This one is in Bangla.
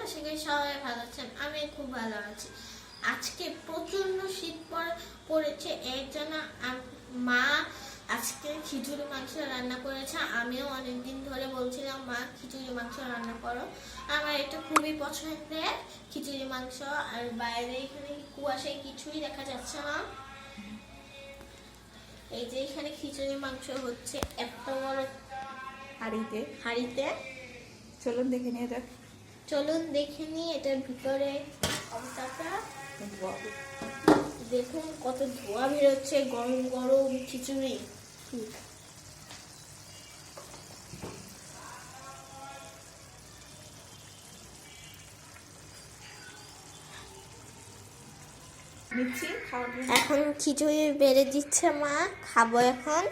আশা করি সবাই ভালো আছেন। আমি খুব ভালো আছি। আজকে প্রচন্ড শীত পড়েছে, এর জন্য মা আজকে খিচুড়ি মাংস রান্না করেছে। আমিও অনেকদিন ধরে বলছিলাম মা খিচুড়ি মাংস রান্না করো, আমার এটা খুবই পছন্দের খিচুড়ি মাংস। আর বাইরে এখানে কুয়াশায় কিছুই দেখা যাচ্ছে না। এই যে এখানে খিচুড়ি মাংস হচ্ছে এত বড় হাঁড়িতে। চলুন দেখে নিয়ে যাক। চলুন দেখে নিই এটার ভিতরে অবস্থাটা। দেখুন কত ধোঁয়া বেরোচ্ছে, গরম গরম খিচুড়ি। নিচ্ছি, খাওয়ার জন্য। এখন খিচুড়ি বেড়ে দিচ্ছে মা, খাবো এখন।